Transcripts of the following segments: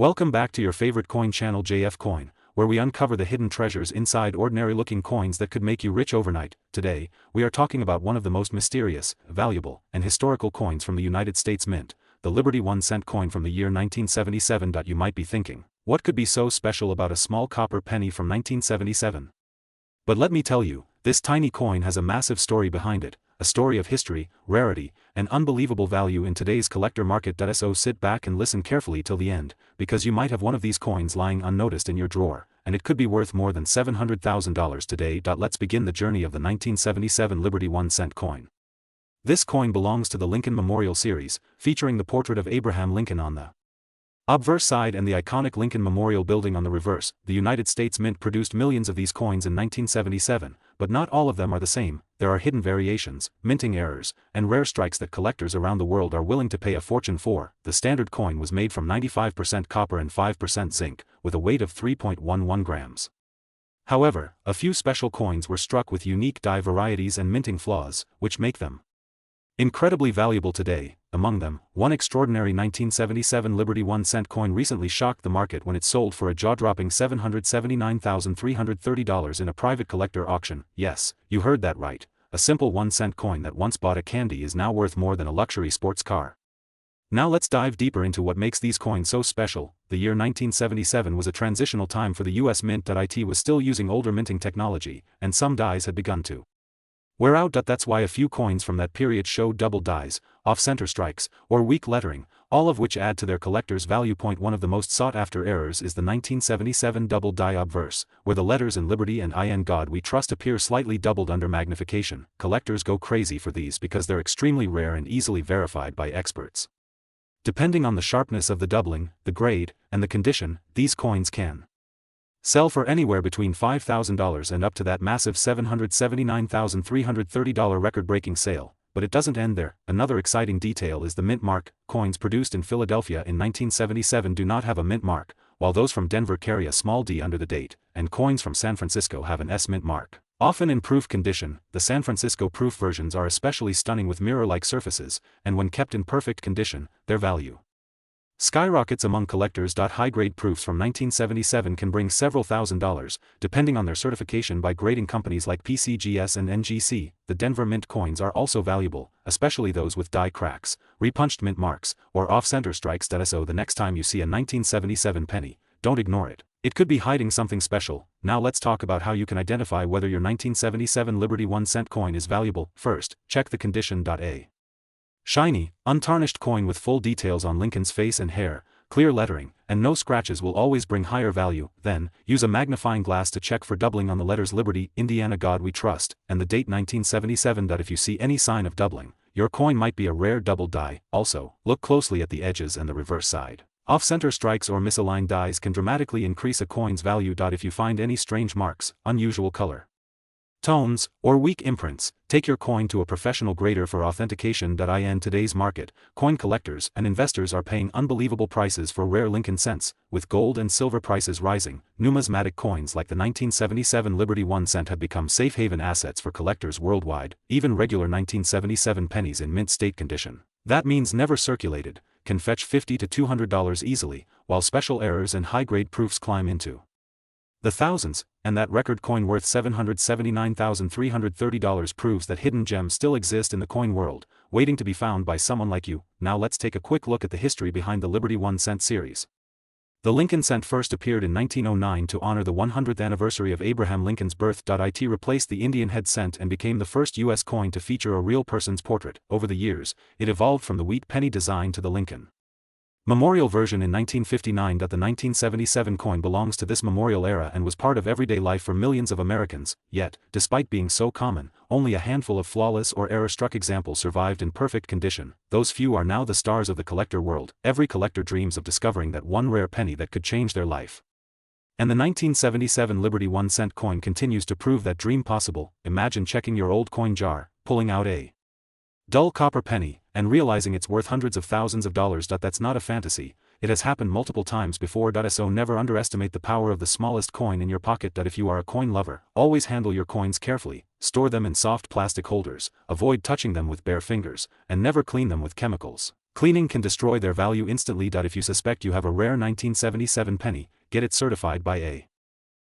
Welcome back to your favorite coin channel JF Coin, where we uncover the hidden treasures inside ordinary-looking coins that could make you rich overnight. Today, we are talking about one of the most mysterious, valuable, and historical coins from the United States Mint, the Liberty 1-cent coin from the year 1977. You might be thinking, what could be so special about a small copper penny from 1977? But let me tell you, this tiny coin has a massive story behind it, a story of history, rarity, and unbelievable value in today's collector market. So sit back and listen carefully till the end, because you might have one of these coins lying unnoticed in your drawer, and it could be worth more than $700,000 today. Let's begin the journey of the 1977 Liberty 1-cent coin. This coin belongs to the Lincoln Memorial Series, featuring the portrait of Abraham Lincoln on the obverse side and the iconic Lincoln Memorial Building on the reverse. The United States Mint produced millions of these coins in 1977, but not all of them are the same. There are hidden variations, minting errors, and rare strikes that collectors around the world are willing to pay a fortune for. The standard coin was made from 95% copper and 5% zinc, with a weight of 3.11 grams. However, a few special coins were struck with unique die varieties and minting flaws, which make them incredibly valuable today. Among them, one extraordinary 1977 Liberty 1-cent coin recently shocked the market when it sold for a jaw-dropping $779,330 in a private collector auction. Yes, you heard that right. A simple 1-cent coin that once bought a candy is now worth more than a luxury sports car. Now let's dive deeper into what makes these coins so special. The year 1977 was a transitional time for the US Mint. It was still using older minting technology, and some dies had begun to wear out. That's why a few coins from that period show double dies, off-center strikes, or weak lettering, all of which add to their collector's value. One of the most sought-after errors is the 1977 double die obverse, where the letters in Liberty and In God We Trust appear slightly doubled under magnification. Collectors go crazy for these because they're extremely rare and easily verified by experts. Depending on the sharpness of the doubling, the grade, and the condition, these coins can sell for anywhere between $5,000 and up to that massive $779,330 record-breaking sale. But it doesn't end there. Another exciting detail is the mint mark. Coins produced in Philadelphia in 1977 do not have a mint mark, while those from Denver carry a small d under the date, and coins from San Francisco have an S mint mark. Often in proof condition, the San Francisco proof versions are especially stunning with mirror-like surfaces, and when kept in perfect condition, their value skyrockets among collectors. High-grade proofs from 1977 can bring several $1,000s, depending on their certification by grading companies like PCGS and NGC. The Denver Mint coins are also valuable, especially those with die cracks, repunched mint marks, or off-center strikes. So the next time you see a 1977 penny, don't ignore it. It could be hiding something special. Now let's talk about how you can identify whether your 1977 Liberty 1-cent coin is valuable. First, check the condition. A shiny, untarnished coin with full details on Lincoln's face and hair, clear lettering, and no scratches will always bring higher value. Then, use a magnifying glass to check for doubling on the letters Liberty, Indiana God We Trust, and the date 1977. If you see any sign of doubling, your coin might be a rare double die. Also, look closely at the edges and the reverse side. Off-center strikes or misaligned dies can dramatically increase a coin's value. If you find any strange marks, unusual color tones, or weak imprints, take your coin to a professional grader for authentication. In today's market, coin collectors and investors are paying unbelievable prices for rare Lincoln cents. With gold and silver prices rising, numismatic coins like the 1977 Liberty 1-cent have become safe haven assets for collectors worldwide. Even regular 1977 pennies in mint state condition, that means never circulated, can fetch $50 to $200 easily, while special errors and high-grade proofs climb into the thousands, and that record coin worth $779,330 proves that hidden gems still exist in the coin world, waiting to be found by someone like you. Now let's take a quick look at the history behind the Liberty 1-cent series. The Lincoln cent first appeared in 1909 to honor the 100th anniversary of Abraham Lincoln's birth. It replaced the Indian head cent and became the first U.S. coin to feature a real person's portrait. Over the years, it evolved from the wheat penny design to the Lincoln Memorial version in 1959. The 1977 coin belongs to this memorial era and was part of everyday life for millions of Americans. Yet, despite being so common, only a handful of flawless or error-struck examples survived in perfect condition. Those few are now the stars of the collector world. Every collector dreams of discovering that one rare penny that could change their life. And the 1977 Liberty 1-cent coin continues to prove that dream possible. Imagine checking your old coin jar, pulling out a dull copper penny, and realizing it's worth hundreds of thousands of dollars. That's not a fantasy, it has happened multiple times before. So never underestimate the power of the smallest coin in your pocket. If you are a coin lover, always handle your coins carefully, store them in soft plastic holders, avoid touching them with bare fingers, and never clean them with chemicals. Cleaning can destroy their value instantly. If you suspect you have a rare 1977 penny, get it certified by a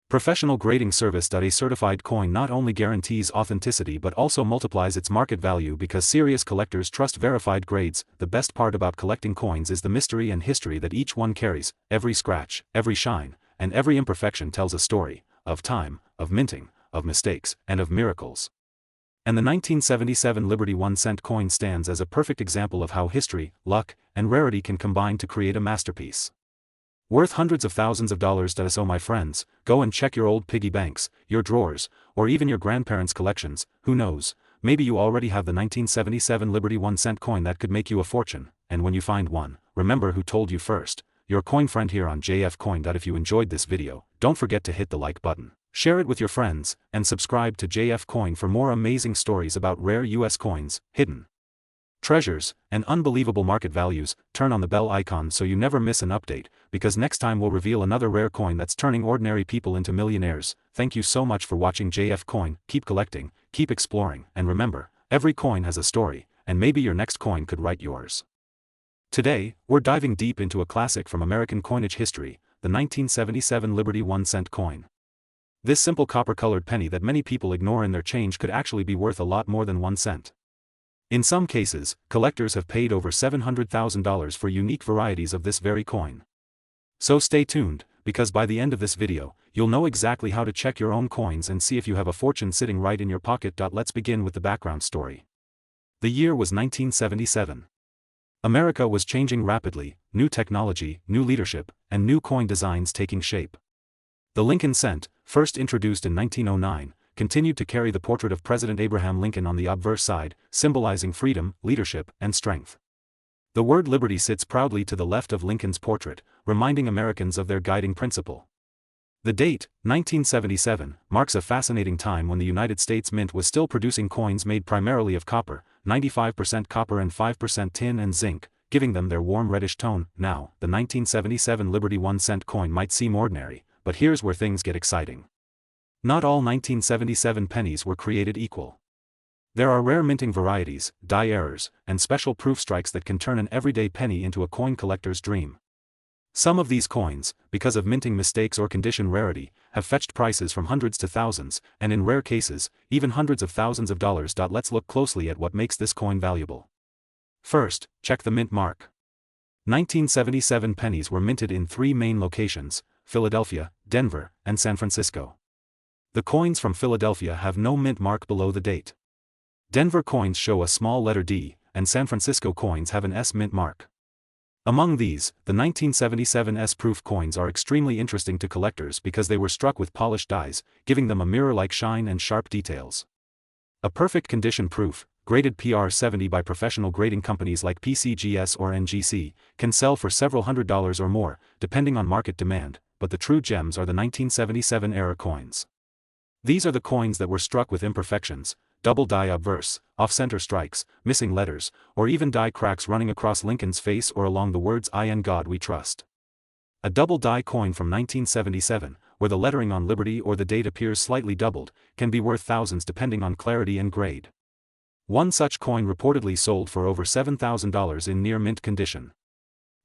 professional grading service. A certified coin not only guarantees authenticity but also multiplies its market value because serious collectors trust verified grades. The best part about collecting coins is the mystery and history that each one carries. Every scratch, every shine, and every imperfection tells a story of time, of minting, of mistakes, and of miracles. And the 1977 Liberty 1-cent coin stands as a perfect example of how history, luck, and rarity can combine to create a masterpiece. Worth hundreds of thousands of dollars. So my friends, go and check your old piggy banks, your drawers, or even your grandparents' collections. Who knows, maybe you already have the 1977 Liberty 1-cent coin that could make you a fortune. And when you find one, remember who told you first. Your coin friend here on JF Coin. If you enjoyed this video, don't forget to hit the like button, share it with your friends, and subscribe to JF Coin for more amazing stories about rare US coins, hidden treasures, and unbelievable market values. Turn on the bell icon so you never miss an update, because next time we'll reveal another rare coin that's turning ordinary people into millionaires. Thank you so much for watching JF Coin. Keep collecting, keep exploring, and remember, every coin has a story, and maybe your next coin could write yours. Today, we're diving deep into a classic from American coinage history, the 1977 Liberty 1-cent coin. This simple copper-colored penny that many people ignore in their change could actually be worth a lot more than 1 cent. In some cases, collectors have paid over $700,000 for unique varieties of this very coin. So stay tuned, because by the end of this video, you'll know exactly how to check your own coins and see if you have a fortune sitting right in your pocket. Let's begin with the background story. The year was 1977. America was changing rapidly, new technology, new leadership, and new coin designs taking shape. The Lincoln cent, first introduced in 1909, continued to carry the portrait of President Abraham Lincoln on the obverse side, symbolizing freedom, leadership, and strength. The word liberty sits proudly to the left of Lincoln's portrait, reminding Americans of their guiding principle. The date, 1977, marks a fascinating time when the United States Mint was still producing coins made primarily of copper, 95% copper and 5% tin and zinc, giving them their warm reddish tone. Now, the 1977 Liberty 1-cent coin might seem ordinary, but here's where things get exciting. Not all 1977 pennies were created equal. There are rare minting varieties, die errors, and special proof strikes that can turn an everyday penny into a coin collector's dream. Some of these coins, because of minting mistakes or condition rarity, have fetched prices from hundreds to thousands, and in rare cases, even hundreds of thousands of dollars. Let's look closely at what makes this coin valuable. First, check the mint mark. 1977 pennies were minted in 3 main locations: Philadelphia, Denver, and San Francisco. The coins from Philadelphia have no mint mark below the date. Denver coins show a small letter D, and San Francisco coins have an S mint mark. Among these, the 1977 S-proof coins are extremely interesting to collectors because they were struck with polished dies, giving them a mirror-like shine and sharp details. A perfect condition proof, graded PR70 by professional grading companies like PCGS or NGC, can sell for several $100s or more, depending on market demand, but the true gems are the 1977 era coins. These are the coins that were struck with imperfections, double die obverse, off-center strikes, missing letters, or even die cracks running across Lincoln's face or along the words "I and God We Trust." A double die coin from 1977, where the lettering on Liberty or the date appears slightly doubled, can be worth thousands depending on clarity and grade. One such coin reportedly sold for over $7,000 in near mint condition.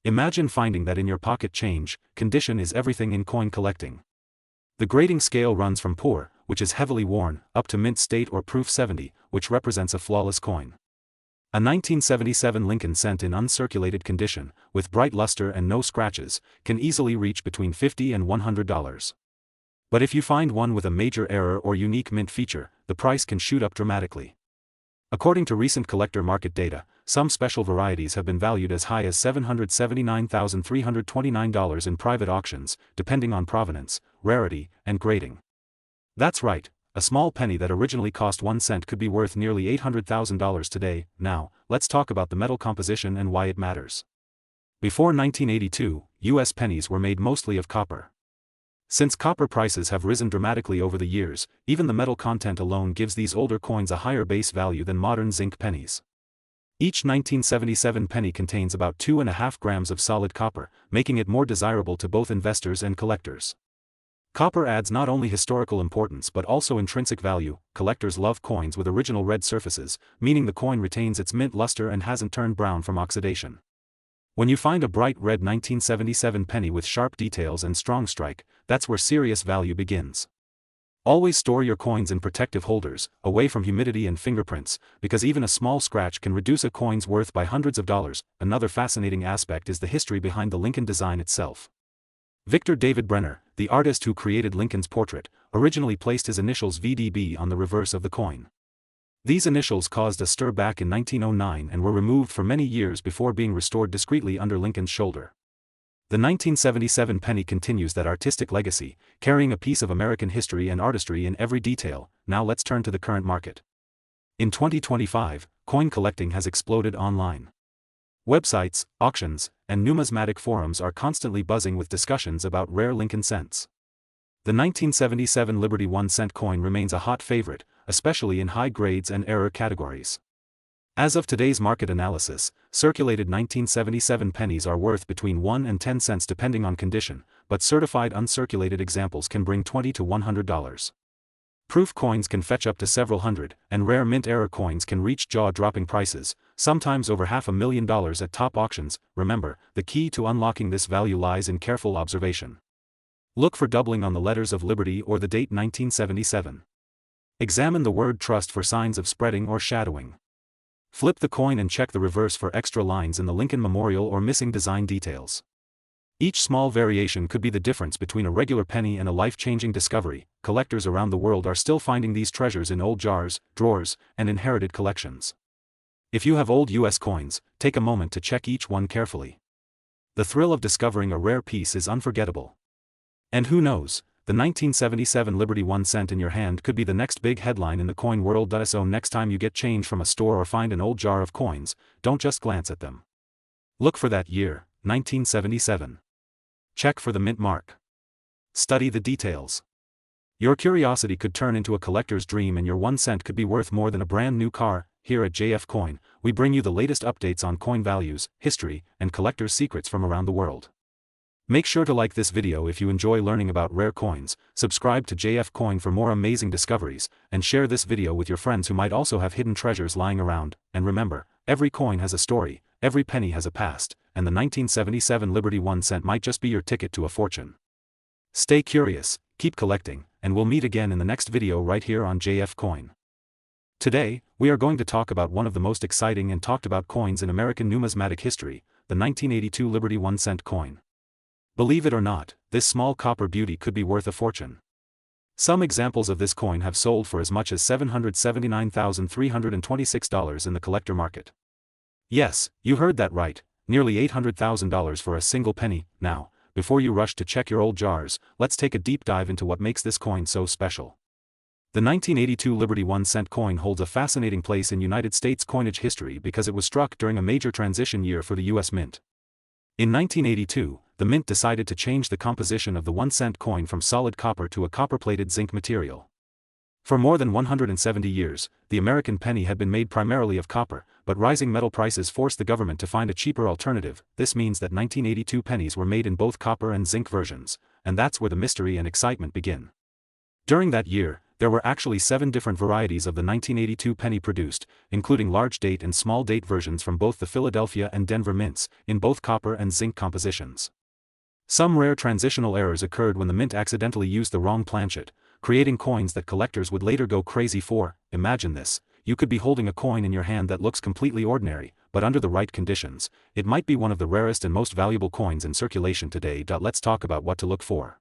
Imagine finding that in your pocket. Change, condition is everything in coin collecting. The grading scale runs from poor, which is heavily worn, up to mint state or proof 70, which represents a flawless coin. A 1977 Lincoln cent in uncirculated condition, with bright luster and no scratches, can easily reach between $50 and $100. But if you find one with a major error or unique mint feature, the price can shoot up dramatically. According to recent collector market data, some special varieties have been valued as high as $779,329 in private auctions, depending on provenance, rarity, and grading. That's right, a small penny that originally cost 1 cent could be worth nearly $800,000 today. Now, let's talk about the metal composition and why it matters. Before 1982, U.S. pennies were made mostly of copper. Since copper prices have risen dramatically over the years, even the metal content alone gives these older coins a higher base value than modern zinc pennies. Each 1977 penny contains about 2.5 grams of solid copper, making it more desirable to both investors and collectors. Copper adds not only historical importance but also intrinsic value. Collectors love coins with original red surfaces, meaning the coin retains its mint luster and hasn't turned brown from oxidation. When you find a bright red 1977 penny with sharp details and strong strike, that's where serious value begins. Always store your coins in protective holders, away from humidity and fingerprints, because even a small scratch can reduce a coin's worth by hundreds of dollars. Another fascinating aspect is the history behind the Lincoln design itself. Victor David Brenner, the artist who created Lincoln's portrait, originally placed his initials VDB on the reverse of the coin. These initials caused a stir back in 1909 and were removed for many years before being restored discreetly under Lincoln's shoulder. The 1977 penny continues that artistic legacy, carrying a piece of American history and artistry in every detail. Now let's turn to the current market. In 2025, coin collecting has exploded online. Websites, auctions, and numismatic forums are constantly buzzing with discussions about rare Lincoln cents. The 1977 Liberty 1-cent coin remains a hot favorite, especially in high grades and error categories. As of today's market analysis, circulated 1977 pennies are worth between 1 and 10 cents depending on condition, but certified uncirculated examples can bring $20 to $100. Proof coins can fetch up to several hundred, and rare mint error coins can reach jaw-dropping prices, sometimes over $500,000 at top auctions. Remember, the key to unlocking this value lies in careful observation. Look for doubling on the letters of Liberty or the date 1977. Examine the word trust for signs of spreading or shadowing. Flip the coin and check the reverse for extra lines in the Lincoln memorial or missing design details. Each small variation could be the difference between a regular penny and a life-changing discovery. Collectors around the world are still finding these treasures in old jars, drawers, and inherited collections. If you have old US coins, take a moment to check each one carefully. The thrill of discovering a rare piece is unforgettable. And who knows, the 1977 Liberty 1 cent in your hand could be the next big headline in the coin world. So next time you get change from a store or find an old jar of coins, don't just glance at them. Look for that year, 1977. Check for the mint mark. Study the details. Your curiosity could turn into a collector's dream and your 1 cent could be worth more than a brand new car. Here at JF Coin, we bring you the latest updates on coin values, history, and collector's secrets from around the world. Make sure to like this video if you enjoy learning about rare coins, subscribe to JF Coin for more amazing discoveries, and share this video with your friends who might also have hidden treasures lying around. And remember, every coin has a story, every penny has a past, and the 1977 Liberty 1 cent might just be your ticket to a fortune. Stay curious, keep collecting, and we'll meet again in the next video right here on JF Coin. Today, we are going to talk about one of the most exciting and talked about coins in American numismatic history, the 1982 Liberty 1 cent coin. Believe it or not, this small copper beauty could be worth a fortune. Some examples of this coin have sold for as much as $779,326 in the collector market. Yes, you heard that right, nearly $800,000 for a single penny. Now, before you rush to check your old jars, let's take a deep dive into what makes this coin so special. The 1982 Liberty 1 cent coin holds a fascinating place in United States coinage history because it was struck during a major transition year for the U.S. Mint. In 1982, the Mint decided to change the composition of the 1 cent coin from solid copper to a copper-plated zinc material. For more than 170 years, the American penny had been made primarily of copper, but rising metal prices forced the government to find a cheaper alternative. This means that 1982 pennies were made in both copper and zinc versions, and that's where the mystery and excitement begin. During that year, there were actually 7 different varieties of the 1982 penny produced, including large date and small date versions from both the Philadelphia and Denver mints, in both copper and zinc compositions. Some rare transitional errors occurred when the Mint accidentally used the wrong planchet, creating coins that collectors would later go crazy for. Imagine this, you could be holding a coin in your hand that looks completely ordinary, but under the right conditions, it might be one of the rarest and most valuable coins in circulation today. Let's talk about what to look for.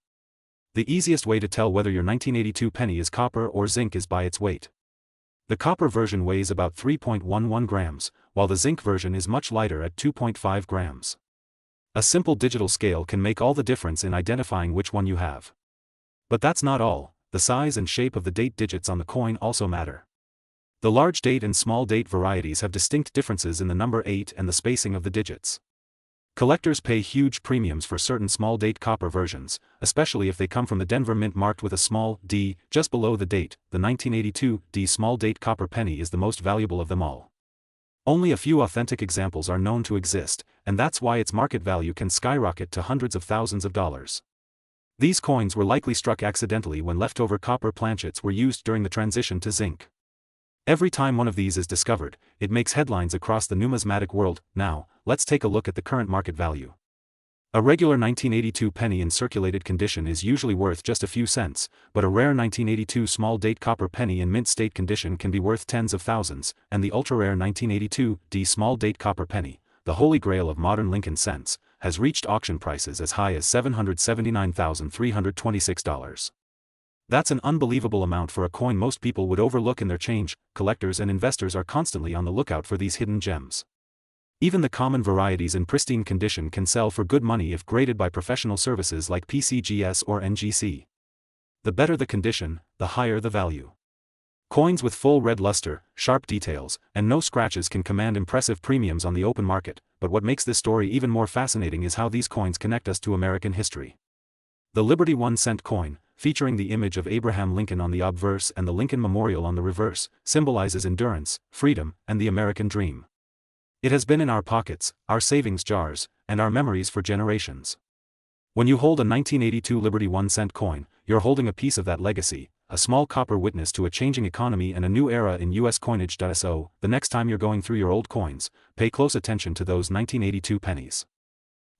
The easiest way to tell whether your 1982 penny is copper or zinc is by its weight. The copper version weighs about 3.11 grams, while the zinc version is much lighter at 2.5 grams. A simple digital scale can make all the difference in identifying which one you have. But that's not all, the size and shape of the date digits on the coin also matter. The large date and small date varieties have distinct differences in the number 8 and the spacing of the digits. Collectors pay huge premiums for certain small date copper versions, especially if they come from the Denver Mint marked with a small d just below the date. The 1982 D small date copper penny is the most valuable of them all. Only a few authentic examples are known to exist, and that's why its market value can skyrocket to hundreds of thousands of dollars. These coins were likely struck accidentally when leftover copper planchets were used during the transition to zinc. Every time one of these is discovered, it makes headlines across the numismatic world. Now, let's take a look at the current market value. A regular 1982 penny in circulated condition is usually worth just a few cents, but a rare 1982 small date copper penny in mint state condition can be worth tens of thousands, and the ultra-rare 1982 small date copper penny, the holy grail of modern Lincoln cents, has reached auction prices as high as $779,326. That's an unbelievable amount for a coin most people would overlook in their change. Collectors and investors are constantly on the lookout for these hidden gems. Even the common varieties in pristine condition can sell for good money if graded by professional services like PCGS or NGC. The better the condition, the higher the value. Coins with full red luster, sharp details, and no scratches can command impressive premiums on the open market, but what makes this story even more fascinating is how these coins connect us to American history. The Liberty 1-cent coin, featuring the image of Abraham Lincoln on the obverse and the Lincoln Memorial on the reverse, symbolizes endurance, freedom, and the American dream. It has been in our pockets, our savings jars, and our memories for generations. When you hold a 1982 Liberty 1-cent coin, you're holding a piece of that legacy, a small copper witness to a changing economy and a new era in U.S. coinage. So, the next time you're going through your old coins, pay close attention to those 1982 pennies.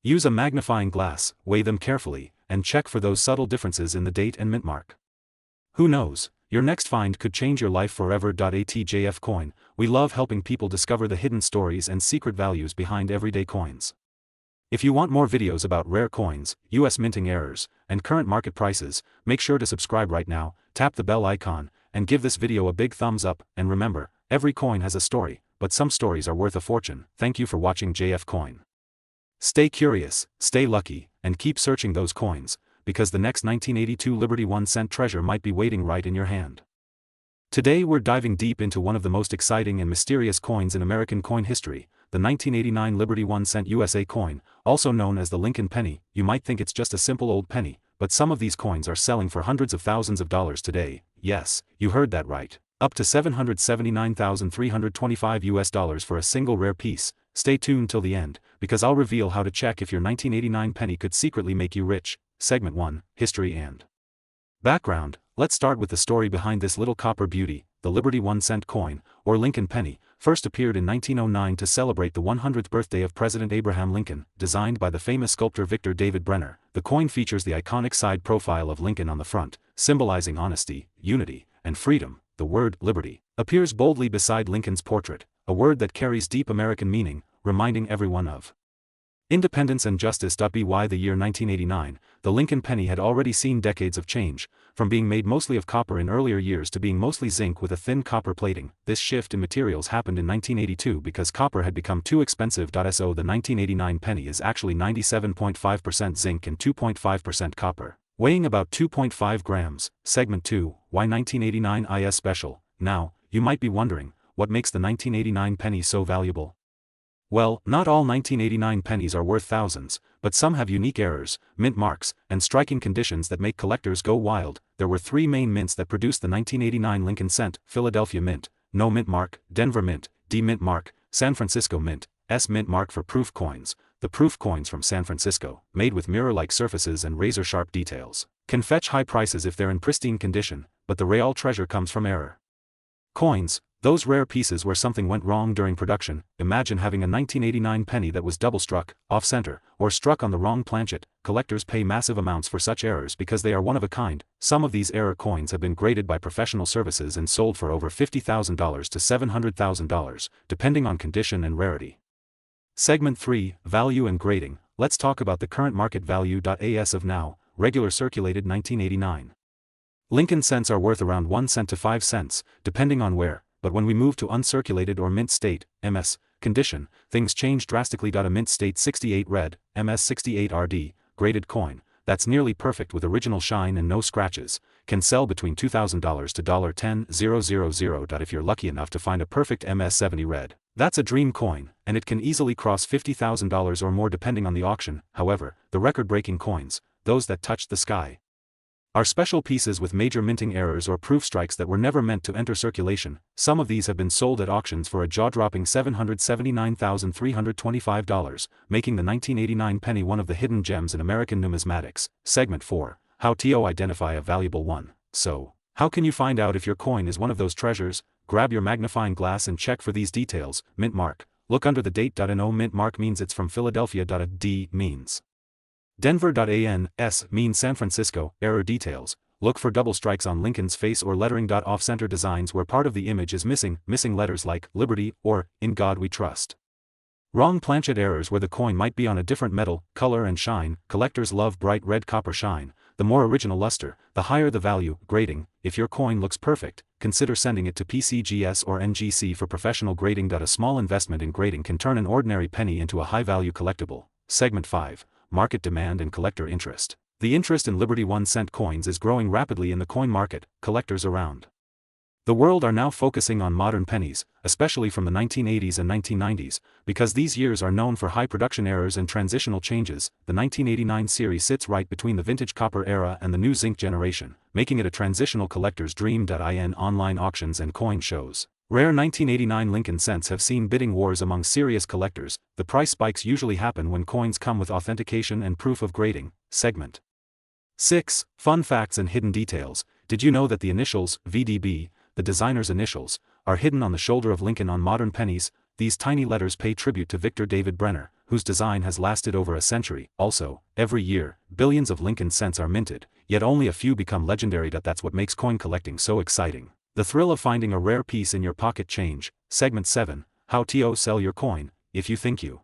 Use a magnifying glass, weigh them carefully, and check for those subtle differences in the date and mint mark. Who knows? Your next find could change your life forever. ATJF Coin, we love helping people discover the hidden stories and secret values behind everyday coins. If you want more videos about rare coins, US minting errors, and current market prices, make sure to subscribe right now, tap the bell icon, and give this video a big thumbs up, and remember, every coin has a story, but some stories are worth a fortune. Thank you for watching JF Coin. Stay curious, stay lucky, and keep searching those coins, because the next 1982 Liberty 1-cent treasure might be waiting right in your hand. Today we're diving deep into one of the most exciting and mysterious coins in American coin history, the 1989 Liberty 1-cent USA coin, also known as the Lincoln penny. You might think it's just a simple old penny, but some of these coins are selling for hundreds of thousands of dollars today. Yes, you heard that right. Up to $779,325 for a single rare piece. Stay tuned till the end, because I'll reveal how to check if your 1989 penny could secretly make you rich. Segment 1, History and Background. Let's start with the story behind this little copper beauty. The Liberty 1-cent coin, or Lincoln penny, first appeared in 1909 to celebrate the 100th birthday of President Abraham Lincoln. Designed by the famous sculptor Victor David Brenner, the coin features the iconic side profile of Lincoln on the front, symbolizing honesty, unity, and freedom. The word liberty appears boldly beside Lincoln's portrait, a word that carries deep American meaning, reminding everyone of independence and justice. By the year 1989, the Lincoln penny had already seen decades of change, from being made mostly of copper in earlier years to being mostly zinc with a thin copper plating. This shift in materials happened in 1982 because copper had become too expensive. So the 1989 penny is actually 97.5% zinc and 2.5% copper, weighing about 2.5 grams. Segment 2, Why 1989 is Special. Now, you might be wondering, what makes the 1989 penny so valuable? Well, not all 1989 pennies are worth thousands, but some have unique errors, mint marks, and striking conditions that make collectors go wild. There were three main mints that produced the 1989 Lincoln cent: Philadelphia Mint, no mint mark; Denver Mint, D mint mark; San Francisco Mint, S mint mark. For proof coins, the proof coins from San Francisco, made with mirror-like surfaces and razor-sharp details, can fetch high prices if they're in pristine condition, but the real treasure comes from error coins. Those rare pieces where something went wrong during production. Imagine having a 1989 penny that was double-struck, off-center, or struck on the wrong planchet. Collectors pay massive amounts for such errors because they are one of a kind. Some of these error coins have been graded by professional services and sold for over $50,000 to $700,000, depending on condition and rarity. Segment 3, Value and Grading. Let's talk about the current market value. As of now, regular circulated 1989 Lincoln cents are worth around 1 cent to 5 cents, depending on where. But when we move to uncirculated or mint state, MS, condition, things change drastically. A mint state 68 red, MS 68 RD, graded coin, that's nearly perfect with original shine and no scratches, can sell between $2,000 to $10,000. If you're lucky enough to find a perfect MS 70 red, that's a dream coin, and it can easily cross $50,000 or more depending on the auction. However, the record-breaking coins, those that touched the sky, are special pieces with major minting errors or proof strikes that were never meant to enter circulation. Some of these have been sold at auctions for a jaw-dropping $779,325, making the 1989 penny one of the hidden gems in American numismatics. Segment 4, how to identify a valuable one. So, how can you find out if your coin is one of those treasures? Grab your magnifying glass and check for these details. Mint mark. Look under the date. No mint mark means it's from Philadelphia. D means Denver. S means San Francisco. Error details. Look for double strikes on Lincoln's face or lettering. Off-center designs where part of the image is missing letters like Liberty or In God We Trust. Wrong planchet errors where the coin might be on a different metal, color and shine. Collectors love bright red copper shine. The more original luster, the higher the value. Grading. If your coin looks perfect, consider sending it to PCGS or NGC for professional grading. A small investment in grading can turn an ordinary penny into a high-value collectible. Segment 5. Market demand and collector interest. The interest in Liberty 1-cent coins is growing rapidly in the coin market. Collectors around the world are now focusing on modern pennies, especially from the 1980s and 1990s, because these years are known for high production errors and transitional changes. The 1989 series sits right between the vintage copper era and the new zinc generation, making it a transitional collector's dream. In online auctions and coin shows, rare 1989 Lincoln cents have seen bidding wars among serious collectors. The price spikes usually happen when coins come with authentication and proof of grading. Segment 6. Fun facts and hidden details. Did you know that the initials, VDB, the designer's initials, are hidden on the shoulder of Lincoln on modern pennies? These tiny letters pay tribute to Victor David Brenner, whose design has lasted over a century. Also, every year, billions of Lincoln cents are minted, yet only a few become legendary. That's what makes coin collecting so exciting. The thrill of finding a rare piece in your pocket change. Segment 7. How to sell your coin. If you think you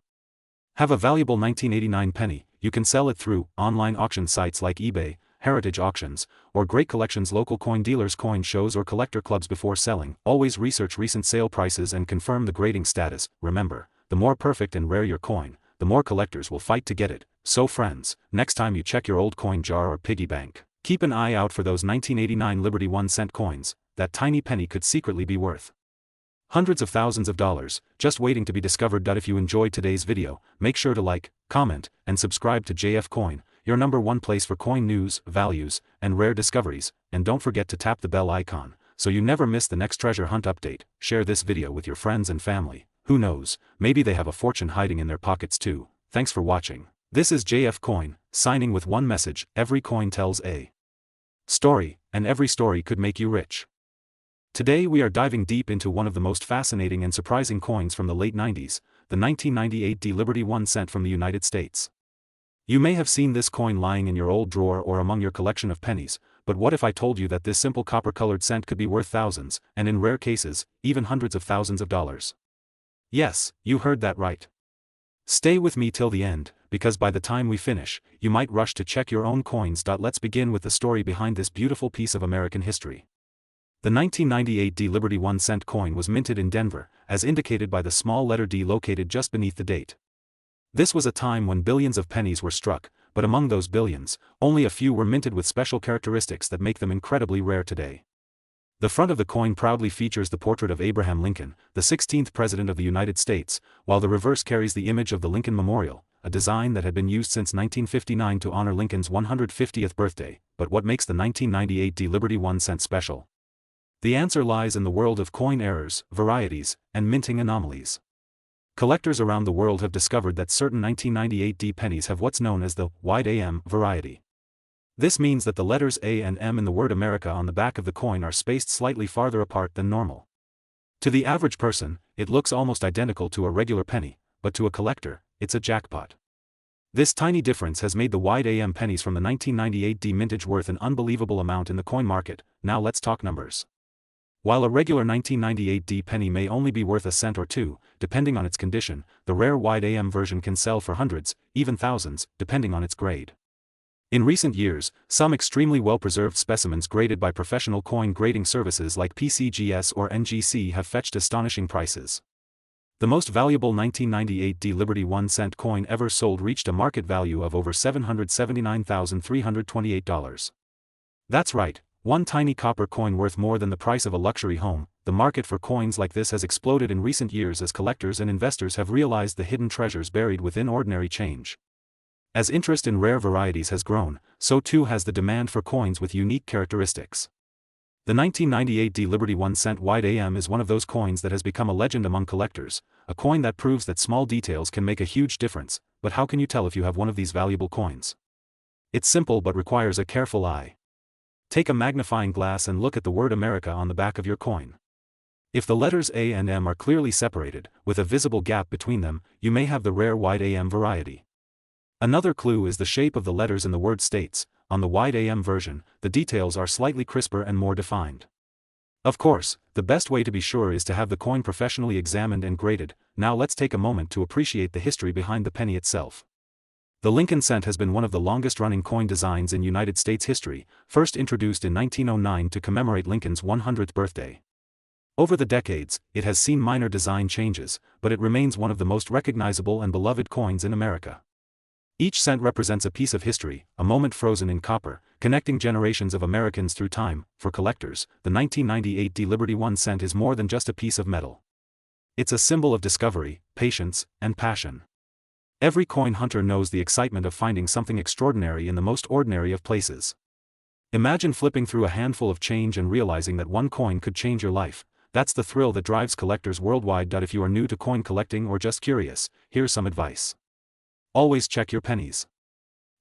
have a valuable 1989 penny, you can sell it through online auction sites like eBay, heritage auctions, or great collections, local coin dealers, coin shows, or collector clubs. Before selling, always research recent sale prices and confirm the grading status. Remember, the more perfect and rare your coin, the more collectors will fight to get it. So friends, next time you check your old coin jar or piggy bank, keep an eye out for those 1989 Liberty 1-cent coins. That tiny penny could secretly be worth hundreds of thousands of dollars, just waiting to be discovered. If you enjoyed today's video, make sure to like, comment, and subscribe to JF Coin, your #1 place for coin news, values, and rare discoveries, and don't forget to tap the bell icon, so you never miss the next treasure hunt update. Share this video with your friends and family. Who knows, maybe they have a fortune hiding in their pockets too. Thanks for watching. This is JF Coin, signing with one message: every coin tells a story, and every story could make you rich. Today we are diving deep into one of the most fascinating and surprising coins from the late 90s, the 1998 Liberty 1-cent from the United States. You may have seen this coin lying in your old drawer or among your collection of pennies, but what if I told you that this simple copper-colored cent could be worth thousands, and in rare cases, even hundreds of thousands of dollars? Yes, you heard that right. Stay with me till the end, because by the time we finish, you might rush to check your own coins. Let's begin with the story behind this beautiful piece of American history. The 1998 Liberty 1-cent coin was minted in Denver, as indicated by the small letter D located just beneath the date. This was a time when billions of pennies were struck, but among those billions, only a few were minted with special characteristics that make them incredibly rare today. The front of the coin proudly features the portrait of Abraham Lincoln, the 16th President of the United States, while the reverse carries the image of the Lincoln Memorial, a design that had been used since 1959 to honor Lincoln's 150th birthday. But what makes the 1998 Liberty 1-cent special? The answer lies in the world of coin errors, varieties, and minting anomalies. Collectors around the world have discovered that certain 1998 pennies have what's known as the wide AM variety. This means that the letters A and M in the word America on the back of the coin are spaced slightly farther apart than normal. To the average person, it looks almost identical to a regular penny, but to a collector, it's a jackpot. This tiny difference has made the wide AM pennies from the 1998 mintage worth an unbelievable amount in the coin market. Now let's talk numbers. While a regular 1998 penny may only be worth a cent or two, depending on its condition, the rare wide AM version can sell for hundreds, even thousands, depending on its grade. In recent years, some extremely well-preserved specimens graded by professional coin grading services like PCGS or NGC have fetched astonishing prices. The most valuable 1998 Liberty 1-cent coin ever sold reached a market value of over $779,328. That's right. One tiny copper coin worth more than the price of a luxury home. The market for coins like this has exploded in recent years as collectors and investors have realized the hidden treasures buried within ordinary change. As interest in rare varieties has grown, so too has the demand for coins with unique characteristics. The 1998 Liberty 1-cent wide AM is one of those coins that has become a legend among collectors, a coin that proves that small details can make a huge difference. But how can you tell if you have one of these valuable coins? It's simple but requires a careful eye. Take a magnifying glass and look at the word America on the back of your coin. If the letters A and M are clearly separated, with a visible gap between them, you may have the rare wide AM variety. Another clue is the shape of the letters in the word states. On the wide AM version, the details are slightly crisper and more defined. Of course, the best way to be sure is to have the coin professionally examined and graded. Now let's take a moment to appreciate the history behind the penny itself. The Lincoln cent has been one of the longest-running coin designs in United States history, first introduced in 1909 to commemorate Lincoln's 100th birthday. Over the decades, it has seen minor design changes, but it remains one of the most recognizable and beloved coins in America. Each cent represents a piece of history, a moment frozen in copper, connecting generations of Americans through time. For collectors, the 1998 D Liberty 1 cent is more than just a piece of metal. It's a symbol of discovery, patience, and passion. Every coin hunter knows the excitement of finding something extraordinary in the most ordinary of places. Imagine flipping through a handful of change and realizing that one coin could change your life. That's the thrill that drives collectors worldwide. If you are new to coin collecting or just curious, here's some advice. Always check your pennies.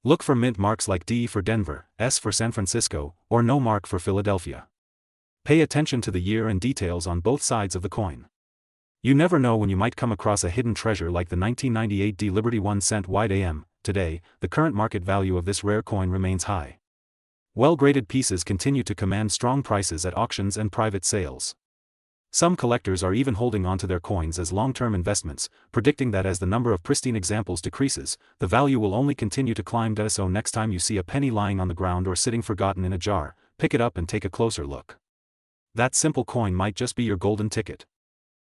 Look for mint marks like D for Denver, S for San Francisco, or no mark for Philadelphia. Pay attention to the year and details on both sides of the coin. You never know when you might come across a hidden treasure like the 1998 D Liberty 1 cent wide AM. Today, the current market value of this rare coin remains high. Well-graded pieces continue to command strong prices at auctions and private sales. Some collectors are even holding onto their coins as long-term investments, predicting that as the number of pristine examples decreases, the value will only continue to climb. So next time you see a penny lying on the ground or sitting forgotten in a jar, pick it up and take a closer look. That simple coin might just be your golden ticket.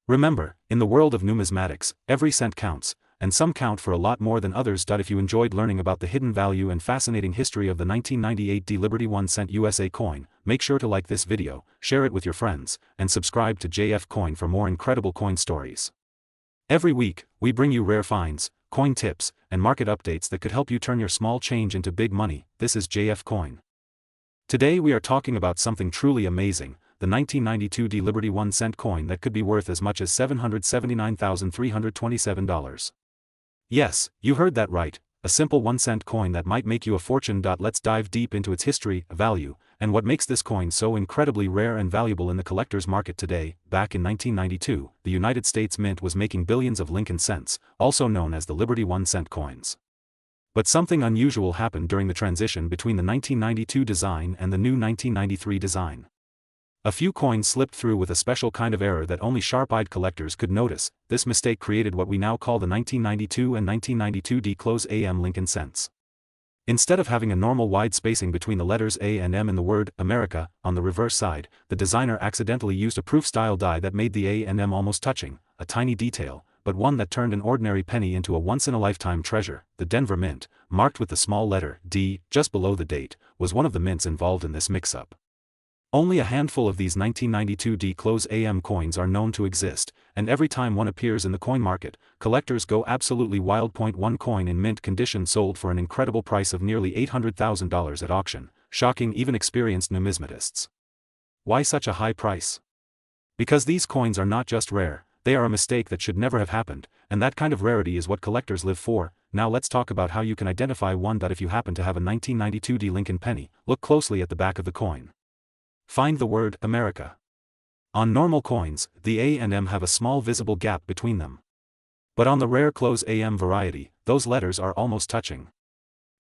Remember, in the world of numismatics, every cent counts, and some count for a lot more than others. If you enjoyed learning about the hidden value and fascinating history of the 1998 D Liberty 1 cent USA coin, make sure to like this video, share it with your friends, and subscribe to JF Coin for more incredible coin stories. Every week, we bring you rare finds, coin tips, and market updates that could help you turn your small change into big money. This is JF Coin. Today we are talking about something truly amazing, the 1992 D Liberty 1 cent coin that could be worth as much as $779,327. Yes, you heard that right, a simple 1 cent coin that might make you a fortune. Let's dive deep into its history, value, and what makes this coin so incredibly rare and valuable in the collector's market today. Back in 1992, the United States Mint was making billions of Lincoln cents, also known as the Liberty 1 cent coins. But something unusual happened during the transition between the 1992 design and the new 1993 design. A few coins slipped through with a special kind of error that only sharp-eyed collectors could notice. This mistake created what we now call the 1992 and 1992 D close AM Lincoln cents. Instead of having a normal wide spacing between the letters A and M in the word America, on the reverse side, the designer accidentally used a proof-style die that made the A and M almost touching, a tiny detail, but one that turned an ordinary penny into a once-in-a-lifetime treasure. The Denver Mint, marked with the small letter D just below the date, was one of the mints involved in this mix-up. Only a handful of these 1992 D close AM coins are known to exist, and every time one appears in the coin market, collectors go absolutely wild. One coin in mint condition sold for an incredible price of nearly $800,000 at auction, shocking even experienced numismatists. Why such a high price? Because these coins are not just rare, they are a mistake that should never have happened, and that kind of rarity is what collectors live for. Now let's talk about how you can identify one. If you happen to have a 1992 D Lincoln penny, look closely at the back of the coin. Find the word America. On normal coins, the A and M have a small visible gap between them. But on the rare close AM variety, those letters are almost touching.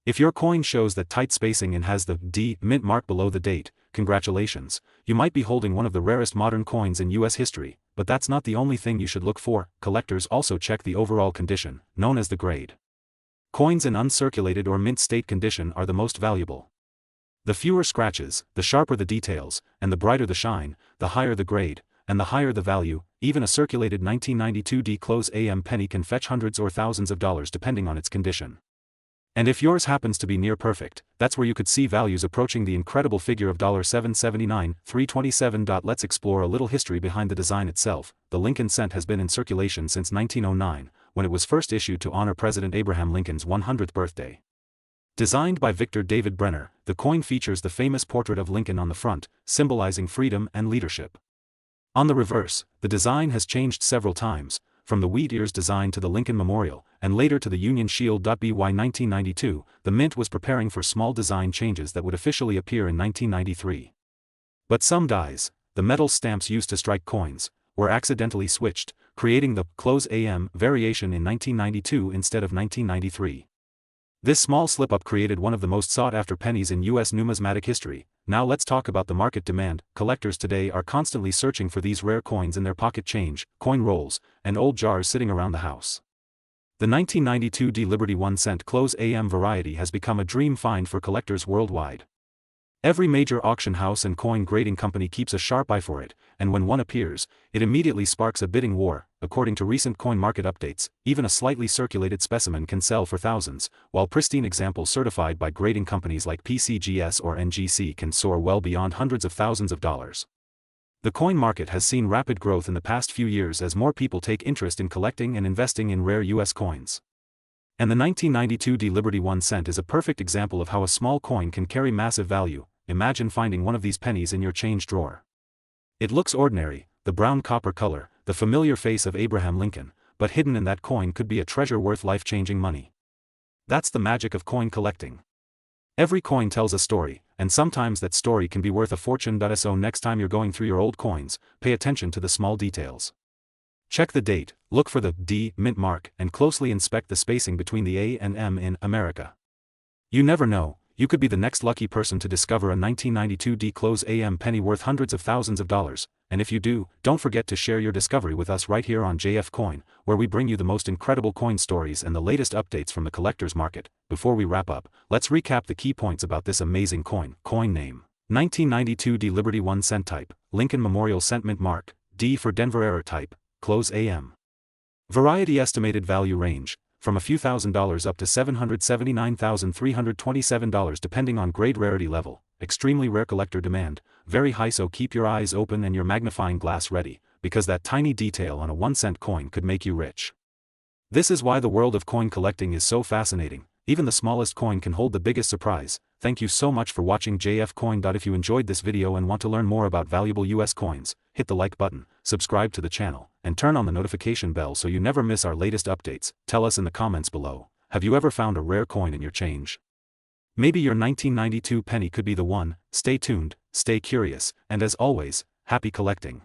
If your coin shows that tight spacing and has the D mint mark below the date, congratulations, you might be holding one of the rarest modern coins in US history. But that's not the only thing you should look for. Collectors also check the overall condition, known as the grade. Coins in uncirculated or mint state condition are the most valuable. The fewer scratches, the sharper the details, and the brighter the shine, the higher the grade, and the higher the value. Even a circulated 1992 D close AM penny can fetch hundreds or thousands of dollars depending on its condition. And if yours happens to be near perfect, that's where you could see values approaching the incredible figure of $779,327. Let's explore a little history behind the design itself. The Lincoln cent has been in circulation since 1909, when it was first issued to honor President Abraham Lincoln's 100th birthday. Designed by Victor David Brenner, the coin features the famous portrait of Lincoln on the front, symbolizing freedom and leadership. On the reverse, the design has changed several times, from the wheat ears design to the Lincoln Memorial, and later to the Union Shield. By 1992, the mint was preparing for small design changes that would officially appear in 1993. But some dies, the metal stamps used to strike coins, were accidentally switched, creating the "AM" variation in 1992 instead of 1993. This small slip-up created one of the most sought-after pennies in U.S. numismatic history. Now let's talk about the market demand. Collectors today are constantly searching for these rare coins in their pocket change, coin rolls, and old jars sitting around the house. The 1992 D Liberty 1 cent AM variety has become a dream find for collectors worldwide. Every major auction house and coin grading company keeps a sharp eye for it, and when one appears, it immediately sparks a bidding war. According to recent coin market updates, even a slightly circulated specimen can sell for thousands, while pristine examples certified by grading companies like PCGS or NGC can soar well beyond hundreds of thousands of dollars. The coin market has seen rapid growth in the past few years as more people take interest in collecting and investing in rare U.S. coins. And the 1992 D Liberty 1 cent is a perfect example of how a small coin can carry massive value. Imagine finding one of these pennies in your change drawer. It looks ordinary, the brown copper color, the familiar face of Abraham Lincoln, but hidden in that coin could be a treasure worth life-changing money. That's the magic of coin collecting. Every coin tells a story, and sometimes that story can be worth a fortune. So next time you're going through your old coins, pay attention to the small details. Check the date, look for the D mint mark, and closely inspect the spacing between the A and M in America. You never know. You could be the next lucky person to discover a 1992 D AM penny worth hundreds of thousands of dollars, and if you do, don't forget to share your discovery with us right here on JF Coin, where we bring you the most incredible coin stories and the latest updates from the collector's market. Before we wrap up, let's recap the key points about this amazing coin. Coin name: 1992 D Liberty 1 cent type, Lincoln Memorial cent mint mark, D for Denver error type, AM. Variety estimated value range: from a few $1,000s up to $779,327 depending on grade rarity level. Extremely rare collector demand, very high, so keep your eyes open and your magnifying glass ready, because that tiny detail on a 1 cent coin could make you rich. This is why the world of coin collecting is so fascinating. Even the smallest coin can hold the biggest surprise. Thank you so much for watching JF Coin. If you enjoyed this video and want to learn more about valuable US coins, hit the like button, subscribe to the channel, and turn on the notification bell so you never miss our latest updates. Tell us in the comments below, have you ever found a rare coin in your change? Maybe your 1992 penny could be the one. Stay tuned, stay curious, and as always, happy collecting.